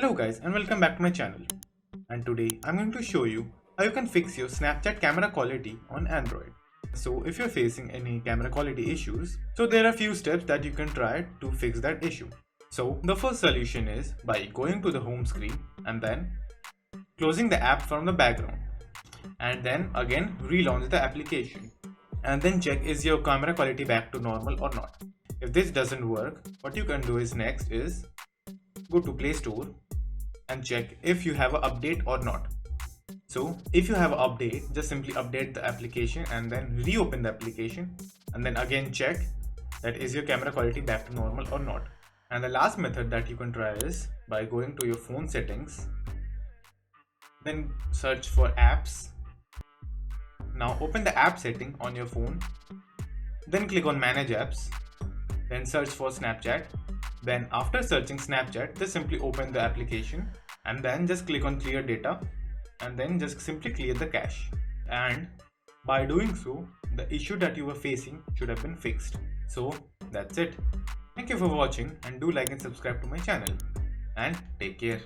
Hello guys and welcome back to my channel. And today I'm going to show you how you can fix your Snapchat camera quality on Android. So if you're facing any camera quality issues, so there are a few steps that you can try to fix that issue. So the first solution is by going to the home screen and then closing the app from the background, and then again relaunch the application, and then check is your camera quality back to normal or not. If this doesn't work, what you can do is next is go to Play Store and check if you have an update or not. So if you have an update, just simply update the application and then reopen the application, and then again check that is your camera quality back to normal or not. And the last method that you can try is by going to your phone settings, then search for apps. Now open the app setting on your phone, then click on manage apps, then search for Snapchat. Then after searching Snapchat, just simply open the application and then just click on clear data, and then just simply clear the cache. And by doing so, the issue that you were facing should have been fixed. So that's it. Thank you for watching, and do like and subscribe to my channel, and take care.